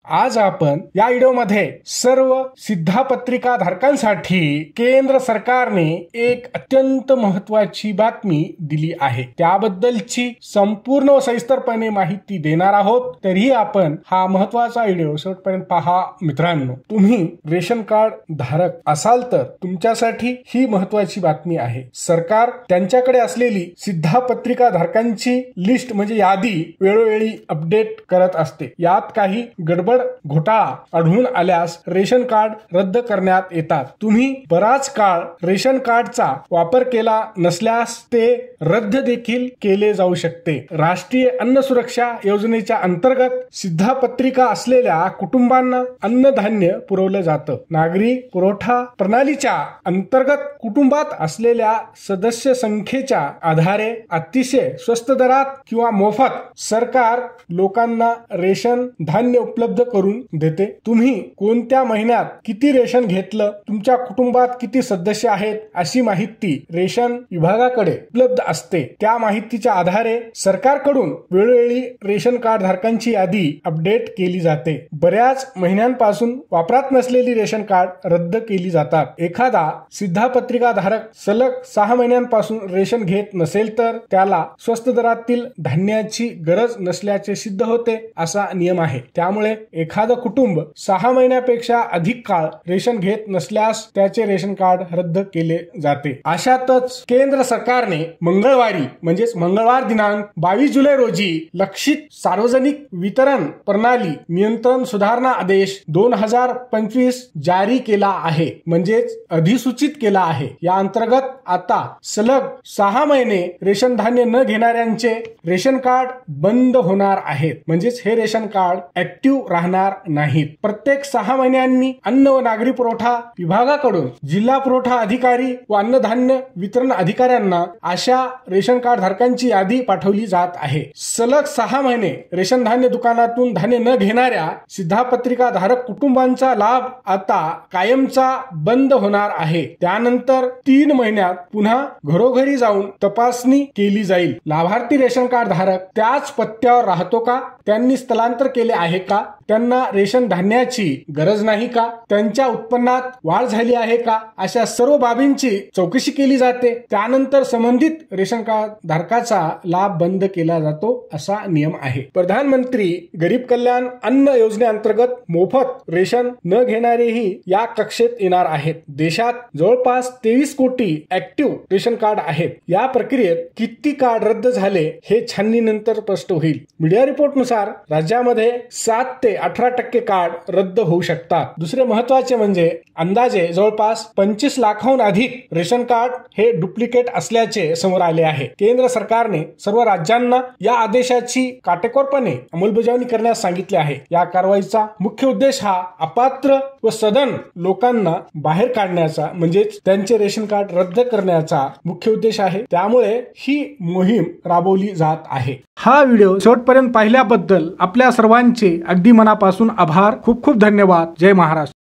आज आपण या व्हिडिओमध्ये सर्व सिद्धापत्रिका धारकांसाठी केंद्र सरकारने एक अत्यंत महत्त्वाची बातमी दिली आहे, त्याबद्दलची संपूर्ण व सविस्तरपणे माहिती देणार आहोत। तरीही आपण हा महत्त्वाचा व्हिडिओ शेवटपर्यंत पहा। मित्रांनो, तुम्ही रेशन कार्ड धारक असाल तर तुमच्यासाठी ही महत्त्वाची बातमी आहे। सरकार त्यांच्याकडे असलेली सिद्धापत्रिका धारकांची लिस्ट म्हणजे यादी वेळोवेळी अपडेट करत असते। यात काही गडबड घोटाळा आढळून आल्यास रेशन कार्ड रद्द करण्यात येतात। तुम्ही बराच काळ रेशन कार्डचा वापर केला नसल्यास ते रद्द देखील केले जाऊ शकते। राष्ट्रीय अन्न सुरक्षा योजनेच्या अंतर्गत सिद्धापत्रिका असलेल्या कुटुंबांना अन्नधान्य पुरवलं जातं। नागरी पुरवठा प्रणालीच्या अंतर्गत कुटुंबात असलेल्या सदस्य संख्येच्या आधारे अतिशय स्वस्त दरात किंवा मोफत सरकार लोकांना रेशन धान्य उपलब्ध करून देते। तुम्ही कोणत्या महिन्यात किती रेशन घेतलं, तुमच्या कुटुंबात किती सदस्य आहेत अशी माहिती रेशन विभागाकडे उपलब्ध असते। त्या माहितीच्या आधारे सरकारकडून वेळोवेळी रेशन कार्ड धारकांची यादी अपडेट केली जाते। बऱ्याच महिन्यांपासून वापरात नसलेली रेशन कार्ड रद्द केली जातात। एखादा सिद्धापत्रिका धारक सलग 6 महिन्यांपासून रेशन घेत नसेल तर त्याला स्वस्त दरातील धान्याची गरज नसल्याचे सिद्ध होते असा नियम आहे। त्यामुळे एखादं कुटुंब 6 महिन्यापेक्षा अधिक काळ रेशन घेत नसल्यास त्याचे रेशन कार्ड रद्द केले जाते। अशातच केंद्र सरकारने मंगळवारी म्हणजेच मंगळवार दिनांक 22 जुलै रोजी लक्षित सार्वजनिक वितरण प्रणाली नियंत्रण सुधारणा आदेश 2025 जारी केला आहे, म्हणजेच अधिसूचित केला आहे। या अंतर्गत आता सलग 6 महिने रेशन धान्य न घेणाऱ्यांचे रेशन कार्ड बंद होणार आहेत, म्हणजेच हे रेशन कार्ड ऍक्टिव्ह राहणार नाहीत। प्रत्येक 6 महिन्यांनी अन्न व नागरी पुरवठा विभागाकडून जिल्हा पुरवठा अधिकारी व अन्नधान्य वितरण अधिकाऱ्यांना अशा रेशन कार्ड धारकांची यादी पाठवली जात आहे। सलग 6 महिने रेशन धान्य दुकानातून धान्य न घेणाऱ्या सिद्धापत्रिका धारक कुटुंबांचा लाभ आता कायमचा बंद होणार आहे। त्यानंतर 3 महिन्यात पुन्हा घरोघरी जाऊन तपासणी केली जाईल। लाभार्थी रेशन कार्ड धारक त्याच पत्त्यावर राहतो का, त्यांनी स्थलांतर केले आहे का, त्यांना रेशन धान्याची गरज नाही का, त्यांच्या उत्पन्नात वाढ झाली आहे का, अशा सर्व बाबींची चौकशी केली जाते। त्यानंतर संबंधित रेशन कार्ड धारकाचा लाभ बंद केला जातो असा नियम आहे। प्रधानमंत्री गरीब कल्याण अन्न योजनेअंतर्गत मोफत रेशन न घेणारेही या कक्षेत येणार आहेत। देशात जवळपास 23 कोटी ऍक्टिव्ह रेशन कार्ड आहेत। या प्रक्रियेत किती कार्ड रद्द झाले हे छाननीनंतर स्पष्ट होईल। मीडिया रिपोर्टनुसार राज्यामध्ये 7 ते 18% कार्ड रद्द होऊ शकतात। दुसरे महत्त्वाचे म्हणजे अंदाजे जवळपास 25 लाखाहून अधिक रेशन कार्ड हे डुप्लिकेट असल्याचे समोर आले आहे। केंद्र सरकारने सर्व राज्यांना या आदेशाची काटेकोरपणे अंमलबजावणी करण्यास सांगितले आहे। या कारवाईचा मुख्य उद्देश हा अपात्र व सदन लोकांना बाहेर काढण्याचा म्हणजेच त्यांचे रेशन कार्ड रद्द करण्याचा मुख्य उद्देश आहे। त्यामुळे ही मोहीम राबवली जात आहे। हा व्हिडिओ शेवटपर्यंत पाहिल्याबद्दल आपल्या सर्वांचे अगदी मनापासून आभार। खूप खूप धन्यवाद। जय महाराष्ट्र।